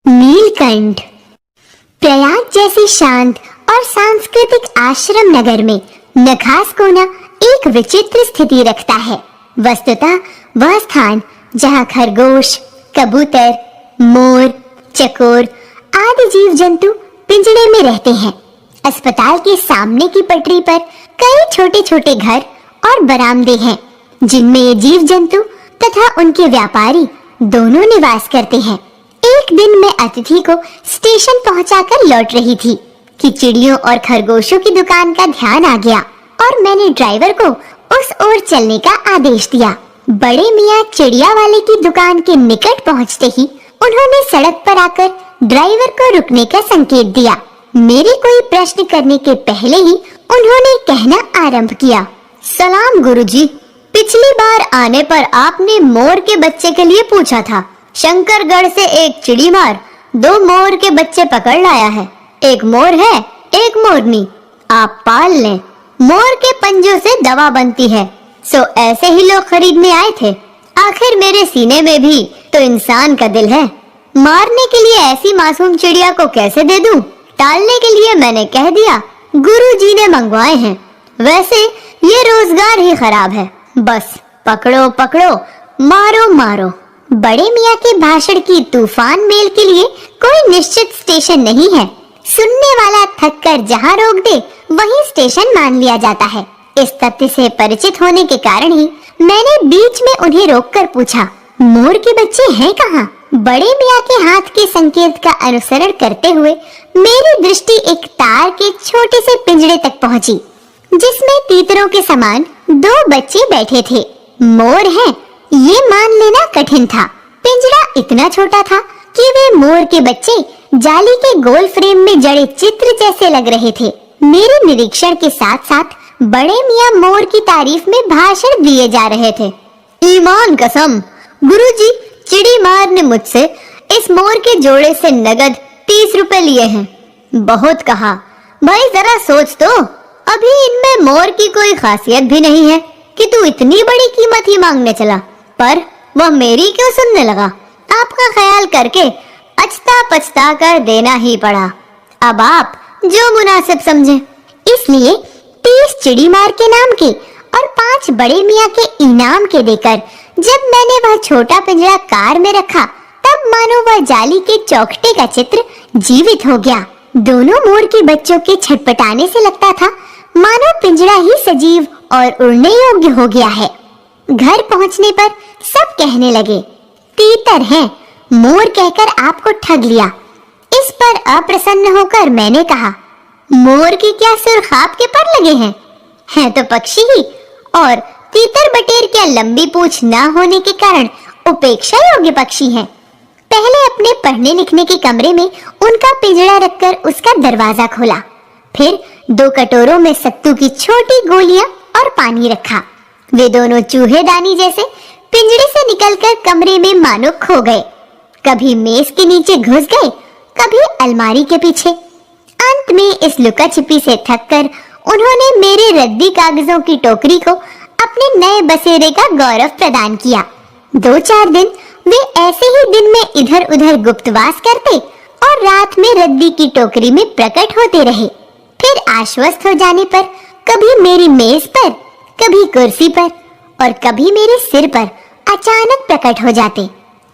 नीलकंठ। प्रयाग जैसे शांत और सांस्कृतिक आश्रम नगर में नखास कोना एक विचित्र स्थिति रखता है। वस्तुतः वह स्थान जहाँ खरगोश, कबूतर, मोर, चकोर आदि जीव जंतु पिंजड़े में रहते हैं। अस्पताल के सामने की पटरी पर कई छोटे छोटे घर और बरामदे हैं जिनमें ये जीव जंतु तथा उनके व्यापारी दोनों निवास करते हैं। एक दिन मैं अतिथि को स्टेशन पहुंचाकर लौट रही थी कि चिड़ियों और खरगोशों की दुकान का ध्यान आ गया और मैंने ड्राइवर को उस ओर चलने का आदेश दिया। बड़े मियाँ चिड़िया वाले की दुकान के निकट पहुंचते ही उन्होंने सड़क पर आकर ड्राइवर को रुकने का संकेत दिया। मेरे कोई प्रश्न करने के पहले ही उन्होंने कहना आरंभ किया, सलाम गुरुजी। पिछली बार आने पर आपने मोर के बच्चे के लिए पूछा था। शंकरगढ़ से एक चिड़ी मार 2 मोर के बच्चे पकड़ लाया है। एक मोर है, एक मोरनी। आप पाल लें। मोर के पंजों से दवा बनती है, सो ऐसे ही लोग खरीदने आए थे। आखिर मेरे सीने में भी तो इंसान का दिल है। मारने के लिए ऐसी मासूम चिड़िया को कैसे दे दूं? टालने के लिए मैंने कह दिया गुरुजी ने मंगवाए हैं। वैसे ये रोजगार ही खराब है। बस पकड़ो पकड़ो, मारो मारो। बड़े मियाँ के भाषण की तूफान मेल के लिए कोई निश्चित स्टेशन नहीं है। सुनने वाला थक कर जहाँ रोक दे वही स्टेशन मान लिया जाता है। इस तथ्य से परिचित होने के कारण ही मैंने बीच में उन्हें रोककर पूछा, मोर के बच्चे हैं कहाँ? बड़े मियाँ के हाथ के संकेत का अनुसरण करते हुए मेरी दृष्टि एक तार के छोटे से पिंजरे तक पहुँची जिसमें तीतरों के समान 2 बच्चे बैठे थे। मोर हैं ये मान लेना कठिन था। पिंजरा इतना छोटा था कि वे मोर के बच्चे जाली के गोल फ्रेम में जड़े चित्र जैसे लग रहे थे। मेरे निरीक्षण के साथ साथ बड़े मियाँ मोर की तारीफ में भाषण दिए जा रहे थे। ईमान कसम, गुरुजी चिड़ी मार ने मुझसे इस मोर के जोड़े से नगद 30 रुपए लिए हैं। बहुत कहा भाई, जरा सोच तो, अभी इनमें मोर की कोई खासियत भी नहीं है कि तू इतनी बड़ी कीमत ही मांगने चला। पर वह मेरी क्यों सुनने लगा? आपका ख्याल करके अचता पछता कर देना ही पड़ा। अब आप जो मुनासिब समझे। इसलिए 30 चिड़ी मार के नाम के और 5 बड़े मियाँ के इनाम के देकर जब मैंने वह छोटा पिंजरा कार में रखा तब मानो वह जाली के चौखटे का चित्र जीवित हो गया। दोनों मोर के बच्चों के छटपटाने से लगता था मानो पिंजरा ही सजीव और उड़ने योग्य हो गया है। घर पहुंचने पर सब कहने लगे, तीतर हैं, मोर कहकर आपको ठग लिया। इस पर अप्रसन्न होकर मैंने कहा, मोर की क्या सुर्ख आपके पर लगे हैं? हैं तो पक्षी ही, और तीतर बटेर क्या लंबी पूंछ न होने के कारण उपेक्षा योग्य पक्षी हैं। पहले अपने पढ़ने लिखने के कमरे में उनका पिंजरा रखकर उसका दरवाजा खोला, फिर 2 कटोरों में सत्तू की छोटी गोलियां और पानी रखा। वे दोनों चूहेदानी जैसे पिंजरे से निकलकर कमरे में मानो खो गए। कभी मेज के नीचे घुस गए, कभी अलमारी के पीछे। अंत में इस लुका छिपी से थककर उन्होंने मेरे रद्दी कागजों की टोकरी को अपने नए बसेरे का गौरव प्रदान किया। 2-4 दिन वे ऐसे ही दिन में इधर उधर गुप्तवास करते और रात में रद्दी की टोकरी में प्रकट होते रहे। फिर आश्वस्त हो जाने पर कभी मेरी मेज पर, कभी कुर्सी पर और कभी मेरे सिर पर अचानक प्रकट हो जाते।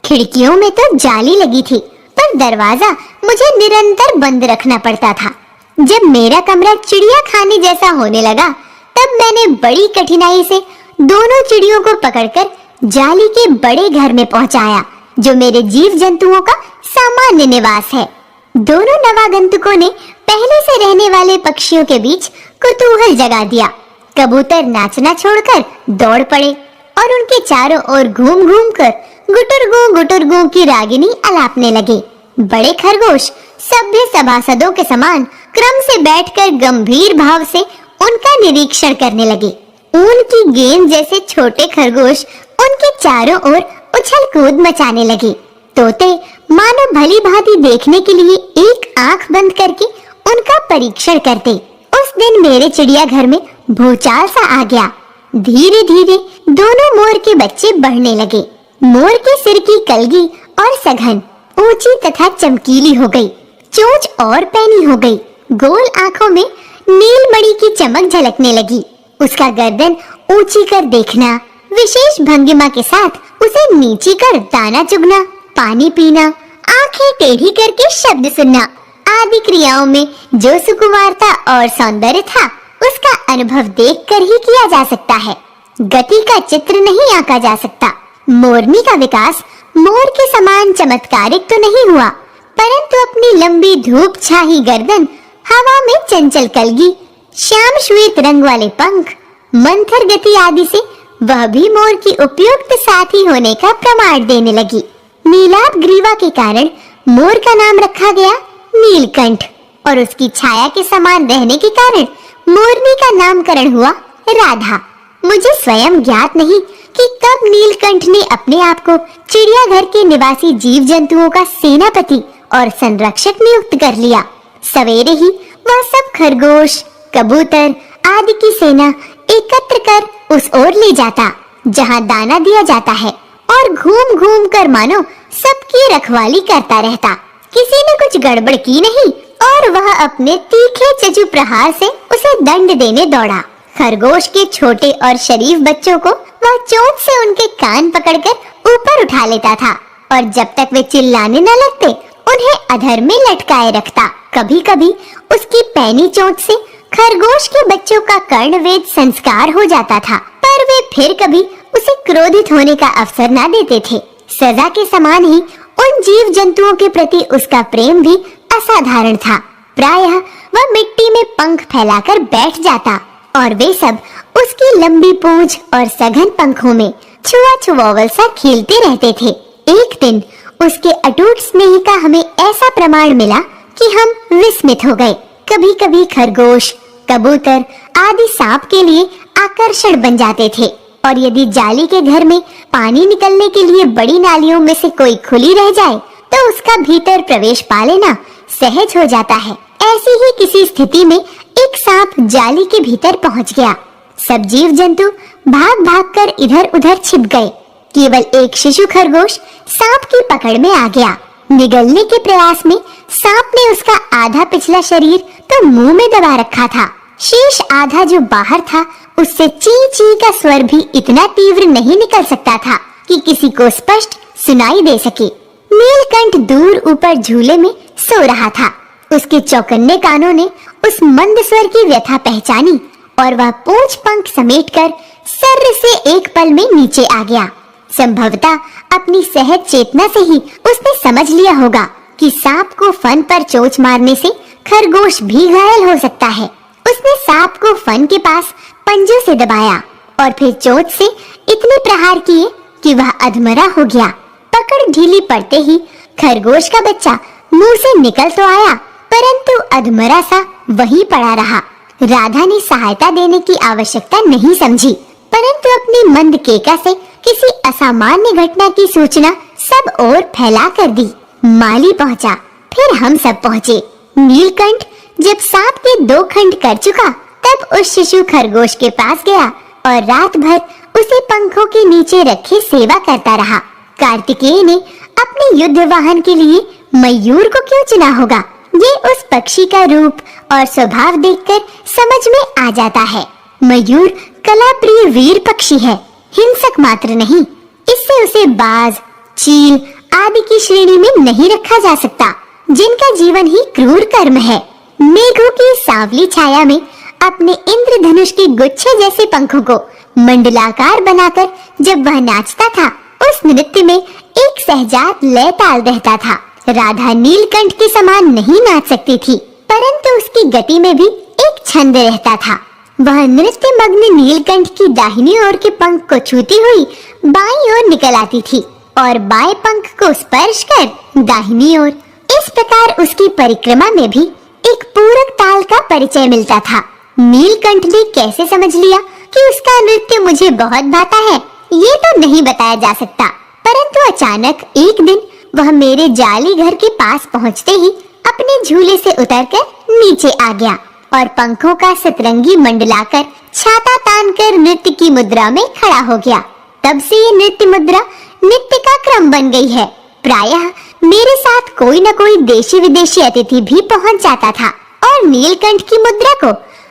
खिड़कियों में तो जाली लगी थी पर दरवाजा मुझे निरंतर बंद रखना पड़ता था। जब मेरा कमरा चिड़िया खाने जैसा होने लगा तब मैंने बड़ी कठिनाई से दोनों चिड़ियों को पकड़कर जाली के बड़े घर में पहुंचाया जो मेरे जीव जंतुओं का सामान्य निवास है। दोनों नवागंतुकों ने पहले से रहने वाले पक्षियों के बीच कुतूहल जगा दिया। कबूतर नाचना छोड़कर दौड़ पड़े और उनके चारों ओर घूम घूम कर गुटुरगू की रागिनी अलापने लगे। बड़े खरगोश सभ्य सभासदों के समान क्रम से बैठकर गंभीर भाव से उनका निरीक्षण करने लगे। ऊन की गेंद जैसे छोटे खरगोश उनके चारों ओर उछल कूद मचाने लगे। तोते मानो भली भांति देखने के लिए एक आंख बंद करके उनका परीक्षण करते। उस दिन मेरे चिड़िया घर में भूचाल सा आ गया। धीरे धीरे दोनों मोर के बच्चे बढ़ने लगे। मोर के सिर की कलगी और सघन ऊंची तथा चमकीली हो गई, चोंच और पैनी हो गई, गोल आंखों में नीलमणि की चमक झलकने लगी। उसका गर्दन ऊंची कर देखना, विशेष भंगिमा के साथ उसे नीची कर दाना चुगना, पानी पीना, आंखें टेढ़ी करके शब्द सुनना आदि क्रियाओं में जो सुकुमारता और सौंदर्य था उसका अनुभव देखकर ही किया जा सकता है। गति का चित्र नहीं आंका जा सकता। मोरनी का विकास मोर के समान चमत्कारिक तो नहीं हुआ, परंतु अपनी लंबी धूप छाही गर्दन, हवा में चंचल कलगी, श्याम श्वेत रंग वाले पंख, मंथर गति आदि से वह भी मोर की उपयुक्त साथी होने का प्रमाण देने लगी। नीलाभ ग्रीवा के कारण मोर का नाम रखा गया नीलकंठ और उसकी छाया के समान रहने के कारण मोरनी का नामकरण हुआ राधा। मुझे स्वयं ज्ञात नहीं कि कब नीलकंठ ने अपने आप को चिड़ियाघर के निवासी जीव जंतुओं का सेनापति और संरक्षक नियुक्त कर लिया। सवेरे ही वह सब खरगोश, कबूतर आदि की सेना एकत्र कर उस ओर ले जाता जहां दाना दिया जाता है और घूम घूम कर मानो सबकी रखवाली करता रहता। किसी ने कुछ गड़बड़ की नहीं और वह अपने तीखे चचु प्रहार से उसे दंड देने दौड़ा। खरगोश के छोटे और शरीफ बच्चों को वह चोंच से उनके कान पकड़कर ऊपर उठा लेता था और जब तक वे चिल्लाने न लगते उन्हें अधर में लटकाए रखता। कभी कभी उसकी पैनी चोंच से खरगोश के बच्चों का कर्णवेद संस्कार हो जाता था, पर वे फिर कभी उसे क्रोधित होने का अवसर न देते थे। सजा के समान ही उन जीव जंतुओं के प्रति उसका प्रेम भी असाधारण था। प्रायः वह मिट्टी में पंख फैलाकर बैठ जाता और वे सब उसकी लंबी पूंछ और सघन पंखों में छुआ छुआवल सा खेलते रहते थे। एक दिन उसके अटूट स्नेह का हमें ऐसा प्रमाण मिला कि हम विस्मित हो गए। कभी कभी खरगोश, कबूतर आदि सांप के लिए आकर्षण बन जाते थे और यदि जाली के घर में पानी निकलने के लिए बड़ी नालियों में से कोई खुली रह जाए तो उसका भीतर प्रवेश पा लेना सहज हो जाता है। ऐसी ही किसी स्थिति में एक सांप जाली के भीतर पहुंच गया। सब जीव जंतु भाग भाग कर इधर उधर छिप गए। केवल एक शिशु खरगोश सांप की पकड़ में आ गया। निगलने के प्रयास में सांप ने उसका आधा पिछला शरीर तो मुंह में दबा रखा था। शेष आधा जो बाहर था उससे ची ची का स्वर भी इतना तीव्र नहीं निकल सकता था कि किसी को स्पष्ट सुनाई दे सके। नीलकंठ दूर ऊपर झूले में सो रहा था। उसके चौकन्ने कानों ने उस मंद स्वर की व्यथा पहचानी और वह पूंछ पंख समेटकर सर्र से एक पल में नीचे आ गया। संभवतः अपनी सहज चेतना से ही उसने समझ लिया होगा कि सांप को फन पर चोंच मारने से खरगोश भी घायल हो सकता है। उसने सांप को फन के पास पंजों से दबाया और फिर चोंच से इतने प्रहार किए कि वह अधमरा हो गया। पकड़ ढीली पड़ते ही खरगोश का बच्चा मुंह से निकल तो आया, परंतु अधमरा सा वहीं पड़ा रहा। राधा ने सहायता देने की आवश्यकता नहीं समझी, परंतु अपनी मंद केका से किसी असामान्य घटना की सूचना सब ओर फैला कर दी। माली पहुंचा, फिर हम सब पहुंचे। नीलकंठ जब सांप के 2 खंड कर चुका तब उस शिशु खरगोश के पास गया और रात भर उसे पंखों के नीचे रखे सेवा करता रहा। कार्तिकेय ने अपने युद्ध वाहन के लिए मयूर को क्यों चुना होगा, ये उस पक्षी का रूप और स्वभाव देखकर समझ में आ जाता है। मयूर कला प्रिय वीर पक्षी है, हिंसक मात्र नहीं। इससे उसे बाज, चील आदि की श्रेणी में नहीं रखा जा सकता, जिनका जीवन ही क्रूर कर्म है। मेघों की सांवली छाया में अपने इंद्रधनुष के गुच्छे जैसे पंखों को मंडलाकार बनाकर जब वह नाचता था, उस नृत्य में एक सहजात लय ताल रहता था। राधा नीलकंठ के समान नहीं नाच सकती थी, परंतु उसकी गति में भी एक छंद रहता था। वह नृत्य मग्न नीलकंठ की दाहिनी ओर के पंख को छूती हुई बाईं ओर निकल आती थी और बाएं पंख को स्पर्श कर दाहिनी ओर। इस प्रकार उसकी परिक्रमा में भी एक पूरक ताल का परिचय मिलता था। नीलकंठ ने कैसे समझ लिया कि उसका नृत्य मुझे बहुत भाता है, ये तो नहीं बताया जा सकता, परंतु अचानक एक दिन वह मेरे जाली घर के पास पहुंचते ही अपने झूले से उतरकर नीचे आ गया और पंखों का सतरंगी मंडलाकर छाता तानकर नृत्य की मुद्रा में खड़ा हो गया। तब से ये नृत्य मुद्रा नित्य का क्रम बन गई है। प्रायः मेरे साथ कोई न कोई देशी विदेशी अतिथि भी पहुंच जाता था और नीलकंठ की मुद्रा को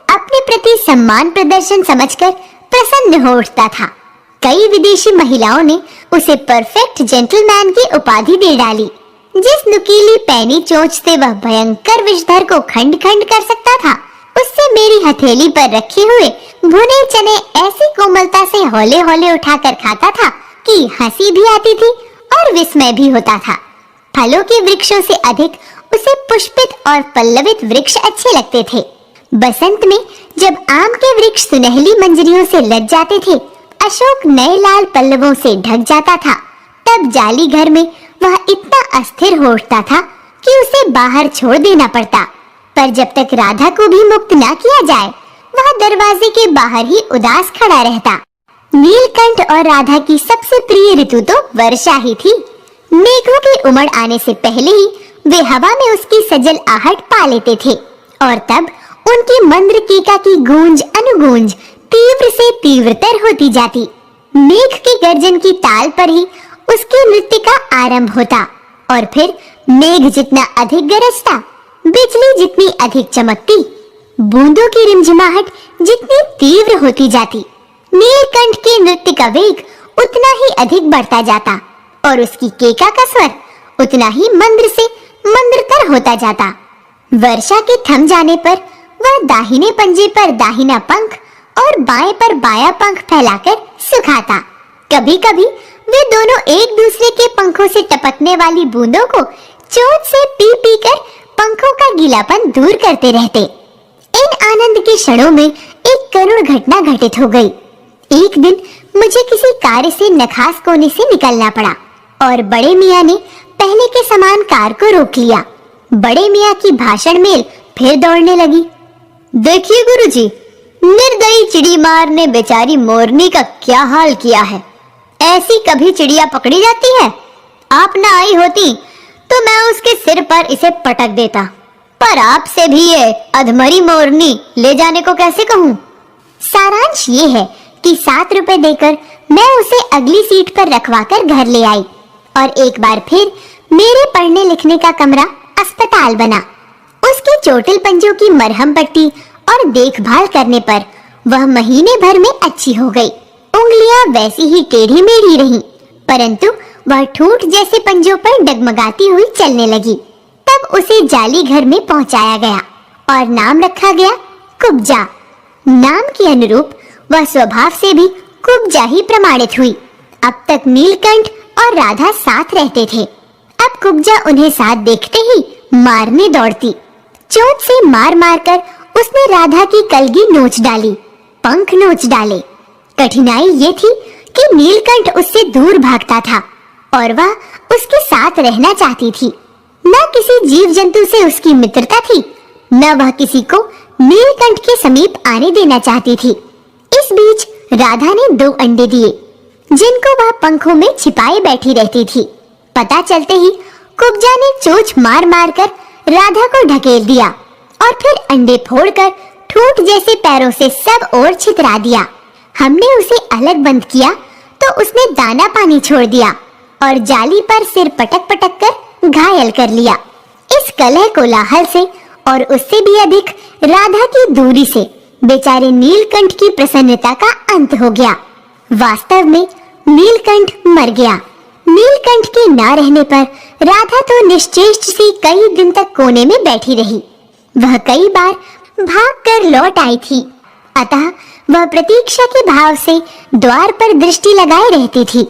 अपने प्रति सम्मान प्रदर्शन समझकर प्रसन्न हो उठता था। कई विदेशी महिलाओं ने उसे परफेक्ट जेंटलमैन की उपाधि दे डाली। जिस नुकीली पैनी चोंच से वह भयंकर विषधर को खंड खंड कर सकता था, उससे मेरी हथेली पर रखे हुए भुने चने ऐसी कोमलता से हौले हौले उठाकर खाता था कि हंसी भी आती थी और विस्मय भी होता था। फलों के वृक्षों से अधिक उसे पुष्पित और पल्लवित वृक्ष अच्छे लगते थे। बसंत में जब आम के वृक्ष सुनहली मंजरियों से लद जाते थे, अशोक नए लाल पल्लवों से ढक जाता था, तब जाली घर में वह इतना अस्थिर हो उठता था कि उसे बाहर छोड़ देना पड़ता। पर जब तक राधा को भी मुक्त न किया जाए, वह दरवाजे के बाहर ही उदास खड़ा रहता। नीलकंठ और राधा की सबसे प्रिय ऋतु तो वर्षा ही थी। मेघों के उमड़ आने से पहले ही वे हवा में उसकी सजल आहट पा लेते थे और तब उनकी मंद्र कीका की गूंज अनुगूंज तीव्र से तीव्रतर होती जाती। मेघ के गर्जन की ताल पर ही उसके नृत्य का आरंभ होता और फिर मेघ जितना अधिक गरजता, बिजली जितनी अधिक चमकती, बूंदों की रिमझिमाहट जितनी तीव्र होती जाती, नीलकंठ के नृत्य का वेग उतना ही अधिक बढ़ता जाता और उसकी केका का स्वर उतना ही मंद्र से मंद्रतर होता जाता। वर्षा के थम जाने पर वह दाहिने पंजे पर दाहिना पंख और बाएं पर बायां पंख फैलाकर सुखाता। कभी कभी वे दोनों एक दूसरे के पंखों से टपकने वाली बूंदों को चोंच से पी पी कर पंखों का गीलापन दूर करते रहते। इन आनंद के क्षणों में एक करुण घटना घटित हो गई। एक दिन मुझे किसी कार्य से नखास कोने से निकलना पड़ा और बड़े मियाँ ने पहले के समान कार को रोक लिया। बड़े मियाँ की भाषण मेल फिर दौड़ने लगी। देखिए गुरुजी, निर्दयी चिड़ी मार ने बेचारी मोरनी का क्या हाल किया है। ऐसी कभी चिड़िया पकड़ी जाती है? आप न आई होती तो मैं उसके सिर पर इसे पटक देता, पर आपसे भी ये अधमरी मोरनी ले जाने को कैसे कहूँ। सारांश ये है कि 7 रुपए देकर मैं उसे अगली सीट पर रखवाकर घर ले आई और एक बार फिर मेरे पढ़ने लिखने का कमरा अस्पताल बना। उसके चोटिल पंजों की मरहम पट्टी और देखभाल करने पर वह महीने भर में अच्छी हो गई। उंगलियां वैसी ही टेढ़ी मेढ़ी रहीं, परंतु वह ठूंठ जैसे पंजों पर डगमगाती हुई चलने लगी। तब उसे जाली घर में पहुंचाया गया और नाम रखा गया कुब्जा। नाम के अनुरूप वह स्वभाव से भी कुब्जा ही प्रमाणित हुई। अब तक नीलकंठ और राधा साथ रहते थे। अब कुब्जा उन्हें साथ देखते ही मारने दौड़ती। चोट से मार मार कर उसने राधा की कलगी नोच डाली, पंख नोच डाले। कठिनाई ये थी कि नीलकंठ उससे दूर भागता था और वह उसके साथ रहना चाहती थी। न किसी जीव जंतु से उसकी मित्रता थी, न वह किसी को नीलकंठ के समीप आने देना चाहती थी। इस बीच राधा ने 2 अंडे दिए, जिनको वह पंखों में छिपाए बैठी रहती थी। पता चलते ही कुब्जा ने चोंच मार मार कर राधा को ढकेल दिया और फिर अंडे फोड़कर ठूंठ जैसे पैरों से सब ओर छितरा दिया। हमने उसे अलग बंद किया तो उसने दाना पानी छोड़ दिया और जाली पर सिर पटक पटक कर घायल कर लिया। इस कलह कोलाहल से और उससे भी अधिक राधा की दूरी से बेचारे नीलकंठ की प्रसन्नता का अंत हो गया। वास्तव में नीलकंठ मर गया। नीलकंठ के ना रहने पर राधा तो निश्चेष्ट सी कई दिन तक कोने में बैठी रही। वह कई बार भागकर लौट आई थी, अतः वह प्रतीक्षा के भाव से द्वार पर दृष्टि लगाए रहती थी।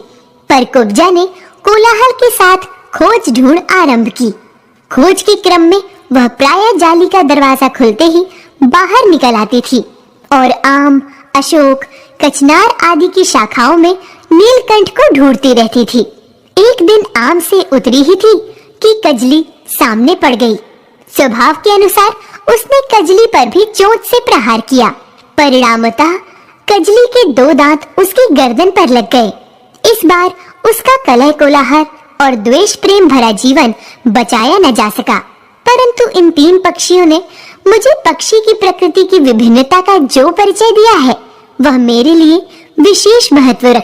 पर कुब्जा ने कोलाहल के साथ खोज ढूंढ आरंभ की। खोज के क्रम में वह प्रायः जाली का दरवाजा खुलते ही बाहर निकल आती थी और आम, अशोक, कचनार आदि की शाखाओं में नीलकंठ को ढूंढती रहती थी। एक दिन आम से उतरी ही थी कि कजली सामने पड़ गई। स्वभाव के अनुसार उसने कजली पर भी चोंच से प्रहार किया। परिणामतः कजली के 2 दांत उसकी गर्दन पर लग गए। इस बार उसका कलह कोलाहल और द्वेष प्रेम भरा जीवन बचाया न जा सका। परंतु इन 3 पक्षियों ने मुझे पक्षी की प्रकृति की विभिन्नता का जो परिचय दिया है, वह मेरे लिए विशेष महत्व रखता है।